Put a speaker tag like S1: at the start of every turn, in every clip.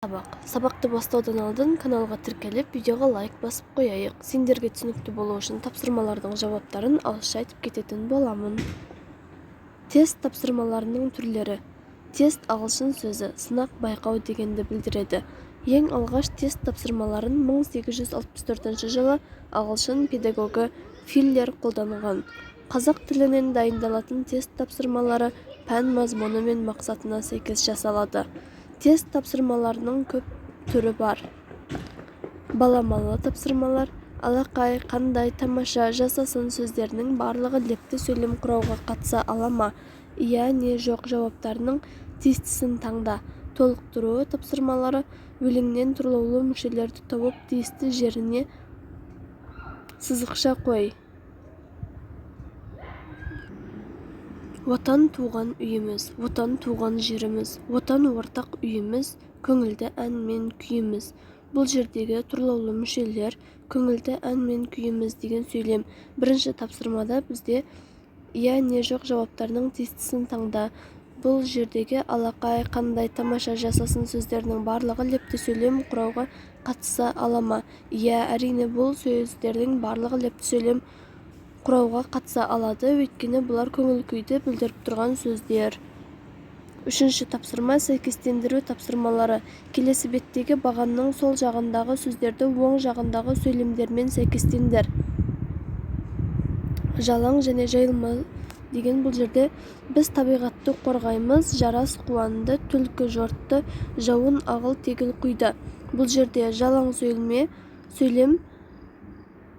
S1: Сабақты бастаудан алдын каналға тіркеліп, видеоға лайк басып қояйық. Сендерге түсінікті болу үшін тапсырмалардың жауаптарын ауызша айтып кететін боламын. Тест тапсырмаларының түрлері. Тест ағылшын сөзі, сынақ, байқау дегенді білдіреді. Ең алғаш тест тапсырмаларын 1864 жылы ағылшын педагогы Филлер қолданған. Қазақ тілінен дайындалатын тест тапсырмалары пән мазмұны мен мақсатына сәйкес жасалады. Тест тапсырмаларының көп түрі бар. Баламалы тапсырмалар, алақай, қандай, тамаша, жасасын сөздерінің барлығы лепті сөйлем құрауға қатыса ала ма? Иә, не, жоқ жауаптарының тиістісін таңда. Толықтыру тапсырмалары, өлеңнен тұрлаулы мүшелерді тауып тиісті жеріне сызықша қой. Отан туған үйіміз, отан туған жеріміз, отан ортақ үйіміз, көңілді ән мен күйіміз. Бұл жердегі тұрлаулы мүшелер, көңілді ән мен күйіміз деген сөйлем. Бірінші тапсырмада бізде иә, не, жоқ жауаптарының тиістісін таңда. Бұл жердегі алақай, қандай, тамаша, жасасын сөздерінің барлығы лепті сөйлем құрауға қатыса ала ма? Иә, әрине бұл сөздердің барлығы лепті сөйлем құрауға қатыса алады, өйткені бұлар көңіл күйді білдіріп тұрған сөздер. Үшінші тапсырма сәйкестендіру тапсырмалары. Келесі беттегі бағанның сол жағындағы сөздерді оң жағындағы сөйлемдермен сәйкестендір. Жалаң және жайылма деген бұл жерде біз табиғатты қорғаймыз, жарас қуанды, түлкі жортты, жауын ағыл тегіл құйды. Бұл жерде жалаң сөйлем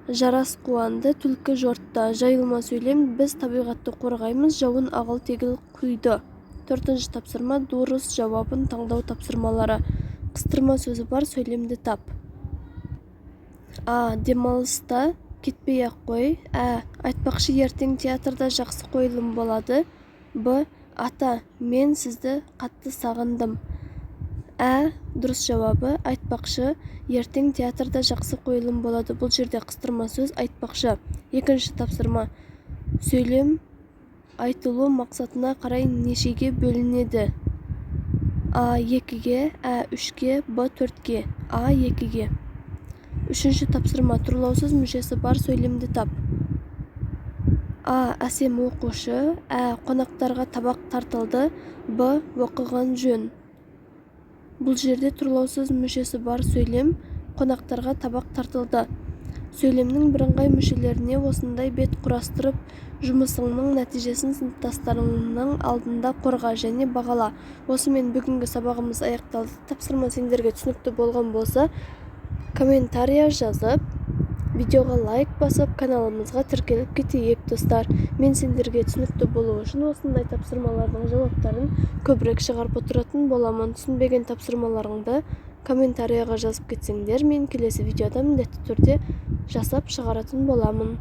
S1: жарас қуанды, түлкі жортты, жайылма сөйлем біз табиғатты қорғаймыз, жауын ағыл тегіл құйды. Төртінші тапсырма дұрыс жауабын таңдау тапсырмалары. Қыстырма сөзі бар сөйлемді тап. А. Демалыста кетпей-ақ қой. Ә. Айтпақшы ертең театрда жақсы қойылым болады. Б. Ата, мен сізді қатты сағындым. Ә. Дұрыс жауабы айтпақшы ертең театрда жақсы қойылым болады. Бұл жерде қыстырма сөз айтпақшы. Екінші тапсырма сөйлем айтылу мақсатына қарай нешеге бөлінеді? А. 2-ге, Ә. 3-ге, Б. 4-ге. А. 2-ге. Үшінші тапсырма тұрлаусыз мүшесі бар сөйлемді тап. А. Әсем оқушы. Ә. Қонақтарға табақ тартылды. Б. Оқыған жөн. Бұл жерде тұрлаусыз мүшесі бар сөйлем қонақтарға табақ тартылды. Сөйлемнің бірыңғай мүшелеріне осындай бет құрастырып, жұмысыңның нәтижесін сыныптастарыңның алдында қорға және бағала. Осымен бүгінгі сабағымыз аяқталды. Тапсырма сендерге түсінікті болған болса, комментария жазып, видеоға лайк басып, каналымызға тіркеліп кетейік достар. Мен сендерге түсінікті болу үшін осындай тапсырмалардың жауаптарын көбірек шығарып отыратын боламын. Түсінбеген тапсырмаларыңды комментарияға жазып кетсеңдер, мен келесі видеода міндетті түрде жасап шығаратын боламын.